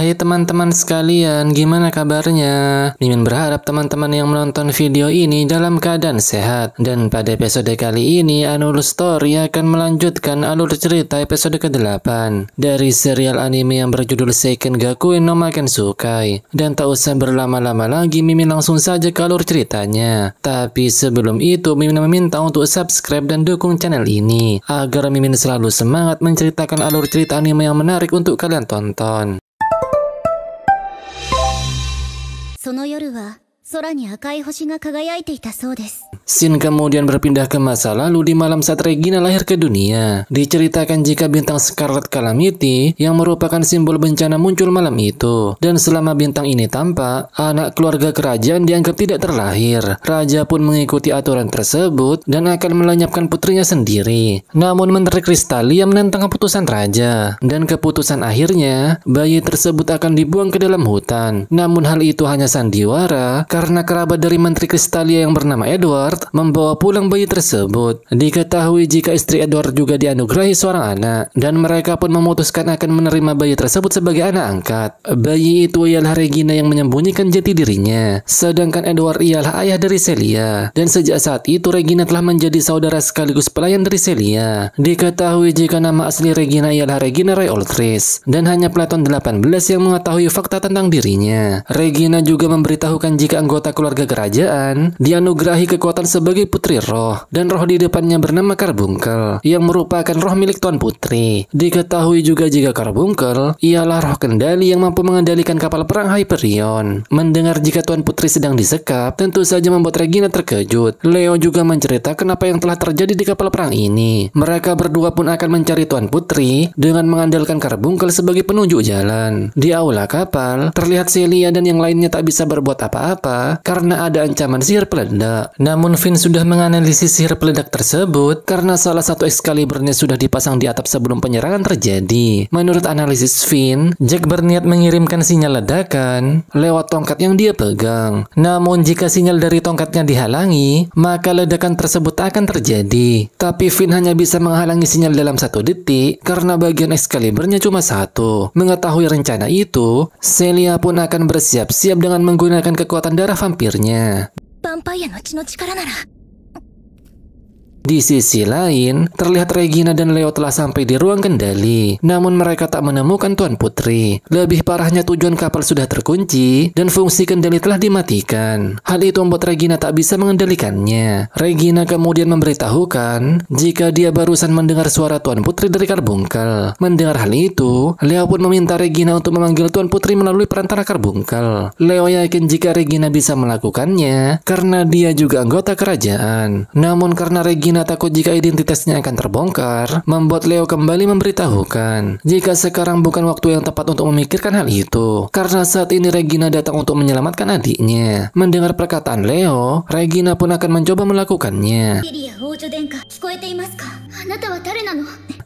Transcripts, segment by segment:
Hai teman-teman sekalian, gimana kabarnya? Mimin berharap teman-teman yang menonton video ini dalam keadaan sehat. Dan pada episode kali ini, Anul Story akan melanjutkan alur cerita episode ke-8 dari serial anime yang berjudul Seiken Gakuen no Makensukai. Dan tak usah berlama-lama lagi, Mimin langsung saja ke alur ceritanya. Tapi sebelum itu, Mimin meminta untuk subscribe dan dukung channel ini agar Mimin selalu semangat menceritakan alur cerita anime yang menarik untuk kalian tonton. その夜は空に赤い星が輝いていたそうです。 Scene kemudian berpindah ke masa lalu di malam saat Regina lahir ke dunia. Diceritakan jika bintang Scarlet Calamity yang merupakan simbol bencana muncul malam itu. Dan selama bintang ini tampak, anak keluarga kerajaan dianggap tidak terlahir. Raja pun mengikuti aturan tersebut dan akan melenyapkan putrinya sendiri. Namun Menteri Kristalia menentang keputusan raja. Dan keputusan akhirnya, bayi tersebut akan dibuang ke dalam hutan. Namun hal itu hanya sandiwara karena kerabat dari Menteri Kristalia yang bernama Edward membawa pulang bayi tersebut. Diketahui jika istri Edward juga dianugerahi seorang anak, dan mereka pun memutuskan akan menerima bayi tersebut sebagai anak angkat. Bayi itu ialah Regina yang menyembunyikan jati dirinya, sedangkan Edward ialah ayah dari Celia. Dan sejak saat itu Regina telah menjadi saudara sekaligus pelayan dari Celia. Diketahui jika nama asli Regina ialah Regina Ray Oltris, dan hanya Platon 18 yang mengetahui fakta tentang dirinya. Regina juga memberitahukan jika anggota keluarga kerajaan dianugerahi kekuatan sebagai putri roh, dan roh di depannya bernama Carbuncle yang merupakan roh milik Tuan Putri. Diketahui juga jika Carbuncle ialah roh kendali yang mampu mengendalikan kapal perang Hyperion. Mendengar jika Tuan Putri sedang disekap tentu saja membuat Regina terkejut. Leo juga menceritakan apa yang telah terjadi di kapal perang ini. Mereka berdua pun akan mencari Tuan Putri dengan mengandalkan Carbuncle sebagai penunjuk jalan. Di aula kapal terlihat Celia dan yang lainnya tak bisa berbuat apa-apa karena ada ancaman sihir peledak. Namun Finn sudah menganalisis sihir peledak tersebut karena salah satu Excaliburnya sudah dipasang di atap sebelum penyerangan terjadi. Menurut analisis Finn, Jack berniat mengirimkan sinyal ledakan lewat tongkat yang dia pegang. Namun jika sinyal dari tongkatnya dihalangi, maka ledakan tersebut akan terjadi. Tapi Finn hanya bisa menghalangi sinyal dalam 1 detik karena bagian Excaliburnya cuma 1. Mengetahui rencana itu, Celia pun akan bersiap-siap dengan menggunakan kekuatan darah vampirnya. ヴァンパイアの血の力なら Di sisi lain, terlihat Regina dan Leo telah sampai di ruang kendali. Namun mereka tak menemukan Tuan Putri. Lebih parahnya tujuan kapal sudah terkunci dan fungsi kendali telah dimatikan. Hal itu membuat Regina tak bisa mengendalikannya. Regina kemudian memberitahukan jika dia barusan mendengar suara Tuan Putri dari Carbuncle. Mendengar hal itu, Leo pun meminta Regina untuk memanggil Tuan Putri melalui perantara Carbuncle. Leo yakin jika Regina bisa melakukannya karena dia juga anggota kerajaan. Namun karena Regina takut jika identitasnya akan terbongkar, membuat Leo kembali memberitahukan jika sekarang bukan waktu yang tepat untuk memikirkan hal itu, karena saat ini Regina datang untuk menyelamatkan adiknya. Mendengar perkataan Leo, Regina pun akan mencoba melakukannya.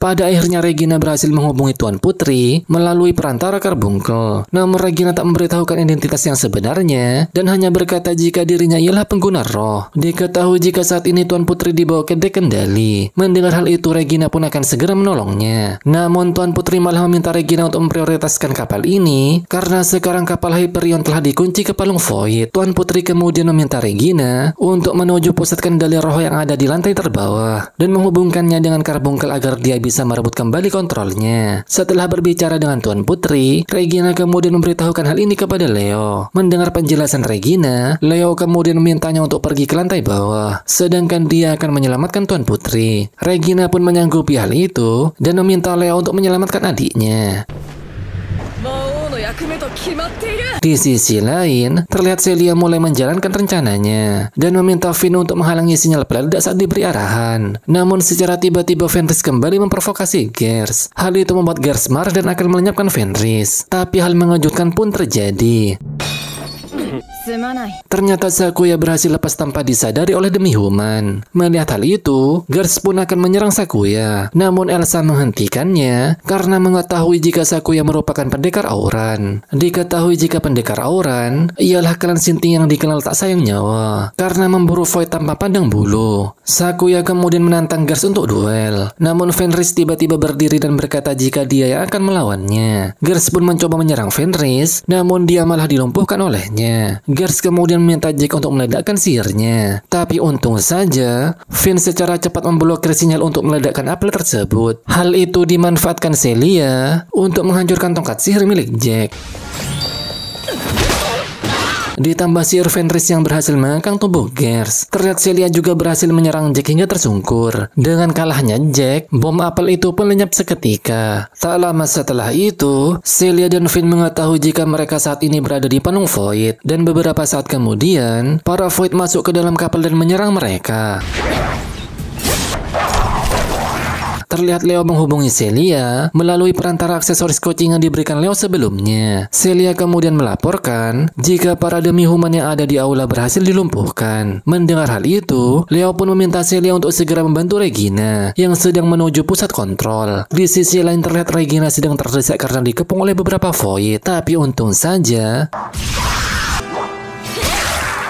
Pada akhirnya Regina berhasil menghubungi Tuan Putri melalui perantara Carbuncle. Namun Regina tak memberitahukan identitas yang sebenarnya dan hanya berkata jika dirinya ialah pengguna roh. Diketahui jika saat ini Tuan Putri dibawa ke dek kendali. Mendengar hal itu Regina pun akan segera menolongnya. Namun Tuan Putri malah meminta Regina untuk memprioritaskan kapal ini karena sekarang kapal Hyperion telah dikunci ke palung Void. Tuan Putri kemudian meminta Regina untuk menuju pusat kendali roh yang ada di lantai terbawah dan menghubungkannya dengan Carbuncle agar dia bisa merebut kembali kontrolnya. Setelah berbicara dengan Tuan Putri, Regina kemudian memberitahukan hal ini kepada Leo. Mendengar penjelasan Regina, Leo kemudian memintanya untuk pergi ke lantai bawah, sedangkan dia akan menyelamatkan Tuan Putri. Regina pun menyanggupi hal itu dan meminta Leo untuk menyelamatkan adiknya. Di sisi lain, terlihat Celia mulai menjalankan rencananya dan meminta Finn untuk menghalangi sinyal peledak saat diberi arahan. Namun secara tiba-tiba Fenris kembali memprovokasi Gears. Hal itu membuat Gears marah dan akan melenyapkan Fenris. Tapi hal mengejutkan pun terjadi. Ternyata Sakuya berhasil lepas tanpa disadari oleh demi-human. Melihat hal itu, Gears pun akan menyerang Sakuya. Namun Elsa menghentikannya karena mengetahui jika Sakuya merupakan pendekar auran. Diketahui jika pendekar auran ialah klan Sinting yang dikenal tak sayang nyawa karena memburu Void tanpa pandang bulu. Sakuya kemudian menantang Gears untuk duel. Namun Fenris tiba-tiba berdiri dan berkata jika dia yang akan melawannya. Gears pun mencoba menyerang Fenris, namun dia malah dilumpuhkan olehnya. Gears kemudian meminta Jack untuk meledakkan sihirnya. Tapi untung saja, Finn secara cepat memblokir sinyal untuk meledakkan apel tersebut. Hal itu dimanfaatkan Celia untuk menghancurkan tongkat sihir milik Jack. Ditambah sihir Fenris yang berhasil mengangkang tubuh Gears. Terlihat Celia juga berhasil menyerang Jack hingga tersungkur. Dengan kalahnya Jack, bom apel itu pun lenyap seketika. Tak lama setelah itu, Celia dan Finn mengetahui jika mereka saat ini berada di Panung Void. Dan beberapa saat kemudian, para Void masuk ke dalam kapal dan menyerang mereka. Terlihat Leo menghubungi Celia melalui perantara aksesoris coaching yang diberikan Leo sebelumnya. Celia kemudian melaporkan jika para demi-human yang ada di aula berhasil dilumpuhkan. Mendengar hal itu, Leo pun meminta Celia untuk segera membantu Regina yang sedang menuju pusat kontrol. Di sisi lain terlihat Regina sedang terdesak karena dikepung oleh beberapa Void. Tapi untung saja,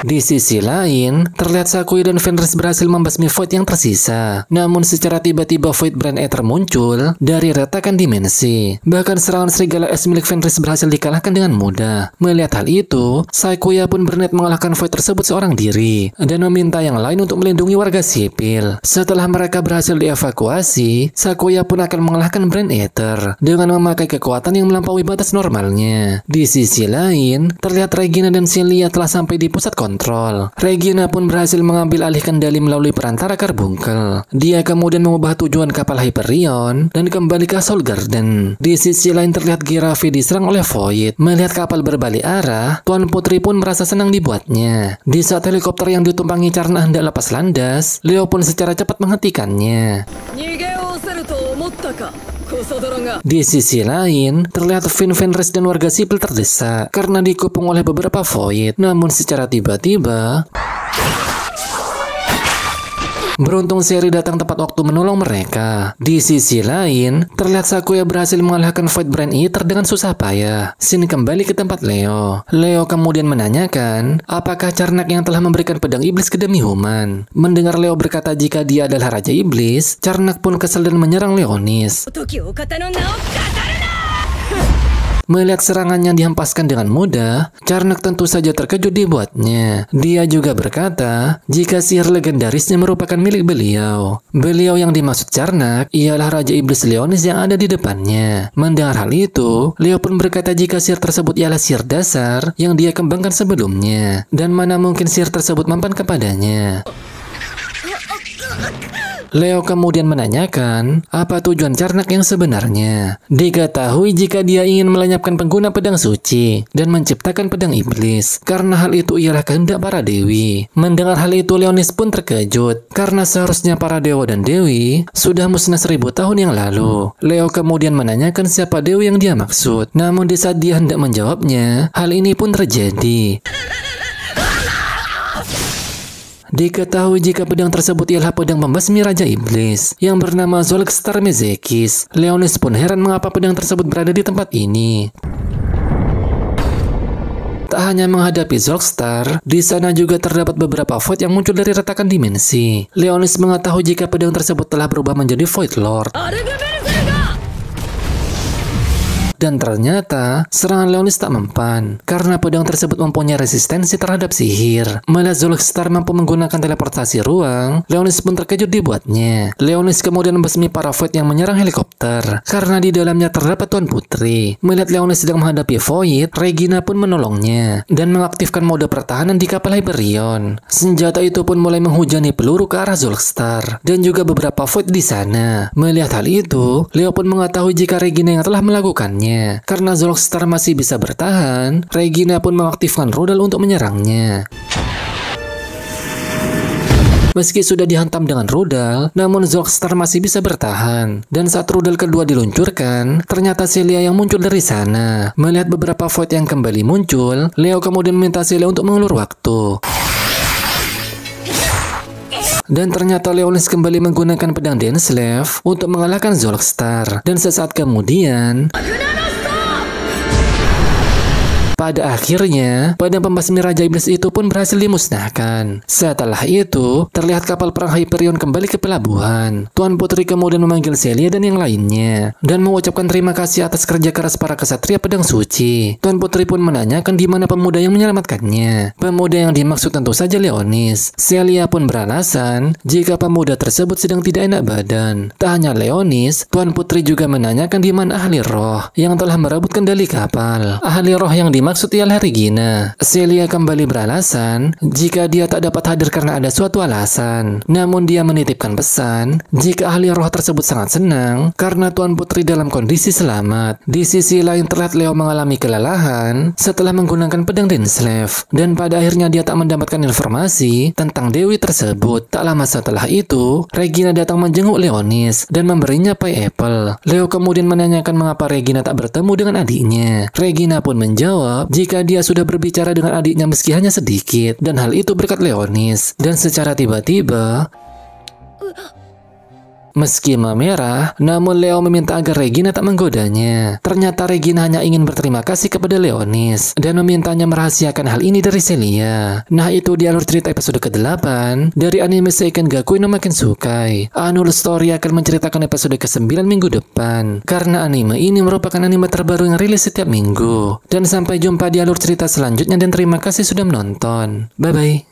di sisi lain, terlihat Sakuya dan Fenris berhasil membasmi Void yang tersisa. Namun secara tiba-tiba Void Brand Aether muncul dari retakan dimensi. Bahkan serangan serigala es milik Fenris berhasil dikalahkan dengan mudah. Melihat hal itu, Sakuya pun berniat mengalahkan Void tersebut seorang diri dan meminta yang lain untuk melindungi warga sipil. Setelah mereka berhasil dievakuasi, Sakuya pun akan mengalahkan Brand Aether dengan memakai kekuatan yang melampaui batas normalnya. Di sisi lain, terlihat Regina dan Celia telah sampai di pusat kontrol. Regina pun berhasil mengambil alih kendali melalui perantara Carbuncle. Dia kemudian mengubah tujuan kapal Hyperion dan kembali ke Soul Garden. Di sisi lain terlihat Giravi diserang oleh Void. Melihat kapal berbalik arah, Tuan Putri pun merasa senang dibuatnya. Di saat helikopter yang ditumpangi Charna hendak lepas landas, Leo pun secara cepat menghentikannya. Di sisi lain, terlihat Finn, Fenris dan warga sipil terdesak karena dikepung oleh beberapa Void. Namun secara tiba-tiba, beruntung Seri datang tepat waktu menolong mereka. Di sisi lain, terlihat Sakuya berhasil mengalahkan Void Brand Aether dengan susah payah. Sin kembali ke tempat Leo. Leo kemudian menanyakan, apakah Carnak yang telah memberikan pedang iblis ke demi-human. Mendengar Leo berkata jika dia adalah Raja Iblis, Carnak pun kesal dan menyerang Leonis. Melihat serangannya dihempaskan dengan mudah, Carnak tentu saja terkejut dibuatnya. Dia juga berkata jika sihir legendarisnya merupakan milik beliau. Beliau yang dimaksud Carnak ialah Raja Iblis Leonis yang ada di depannya. Mendengar hal itu, Leo pun berkata jika sihir tersebut ialah sihir dasar yang dia kembangkan sebelumnya, dan mana mungkin sihir tersebut mempan kepadanya. Leo kemudian menanyakan apa tujuan Carnak yang sebenarnya. Diketahui jika dia ingin melenyapkan pengguna pedang suci dan menciptakan pedang iblis, karena hal itu ialah kehendak para dewi. Mendengar hal itu, Leonis pun terkejut karena seharusnya para dewa dan dewi sudah musnah 1000 tahun yang lalu. Leo kemudian menanyakan siapa dewi yang dia maksud. Namun di saat dia hendak menjawabnya, hal ini pun terjadi. Diketahui jika pedang tersebut ialah pedang pembasmi Raja Iblis yang bernama Zolkstar Mezekis. Leonis pun heran mengapa pedang tersebut berada di tempat ini. Tak hanya menghadapi Zolkstar, di sana juga terdapat beberapa Void yang muncul dari retakan dimensi. Leonis mengetahui jika pedang tersebut telah berubah menjadi Void Lord. Dan ternyata serangan Leonis tak mempan karena pedang tersebut mempunyai resistensi terhadap sihir. Melihat Zolkstar mampu menggunakan teleportasi ruang, Leonis pun terkejut dibuatnya. Leonis kemudian membasmi para Void yang menyerang helikopter karena di dalamnya terdapat Tuan Putri. Melihat Leonis sedang menghadapi Void, Regina pun menolongnya dan mengaktifkan mode pertahanan di kapal Hyperion. Senjata itu pun mulai menghujani peluru ke arah Zolkstar dan juga beberapa Void di sana. Melihat hal itu, Leo pun mengetahui jika Regina yang telah melakukannya. Karena Zolkstar masih bisa bertahan, Regina pun mengaktifkan rudal untuk menyerangnya. Meski sudah dihantam dengan rudal, namun Zolkstar masih bisa bertahan. Dan saat rudal kedua diluncurkan, ternyata Celia yang muncul dari sana. Melihat beberapa void yang kembali muncul, Leo kemudian meminta Celia untuk mengulur waktu. Dan ternyata Leonis kembali menggunakan pedang Denslev untuk mengalahkan Zolkstar. Dan sesaat kemudian, pada akhirnya, pedang pembasmi Raja Iblis itu pun berhasil dimusnahkan. Setelah itu, terlihat kapal perang Hyperion kembali ke pelabuhan. Tuan Putri kemudian memanggil Celia dan yang lainnya, dan mengucapkan terima kasih atas kerja keras para kesatria pedang suci. Tuan Putri pun menanyakan di mana pemuda yang menyelamatkannya. Pemuda yang dimaksud tentu saja Leonis. Celia pun beralasan jika pemuda tersebut sedang tidak enak badan. Tak hanya Leonis, Tuan Putri juga menanyakan di mana ahli roh yang telah merebut kendali kapal. Ahli roh yang dimaksud ialah Regina. Celia kembali beralasan jika dia tak dapat hadir karena ada suatu alasan. Namun dia menitipkan pesan jika ahli roh tersebut sangat senang karena Tuan Putri dalam kondisi selamat. Di sisi lain terlihat Leo mengalami kelelahan setelah menggunakan pedang Denslev. Dan pada akhirnya dia tak mendapatkan informasi tentang Dewi tersebut. Tak lama setelah itu, Regina datang menjenguk Leonis dan memberinya pie apple. Leo kemudian menanyakan mengapa Regina tak bertemu dengan adiknya. Regina pun menjawab jika dia sudah berbicara dengan adiknya meski hanya sedikit, dan hal itu berkat Leonis. Dan secara tiba-tiba, meski memerah, namun Leo meminta agar Regina tak menggodanya. Ternyata Regina hanya ingin berterima kasih kepada Leonis dan memintanya merahasiakan hal ini dari Celia. Nah, itu di alur cerita episode ke-8 dari anime Seiken Gakui no Makensukai. Annual Story akan menceritakan episode ke-9 minggu depan, karena anime ini merupakan anime terbaru yang rilis setiap minggu. Dan sampai jumpa di alur cerita selanjutnya dan terima kasih sudah menonton. Bye-bye.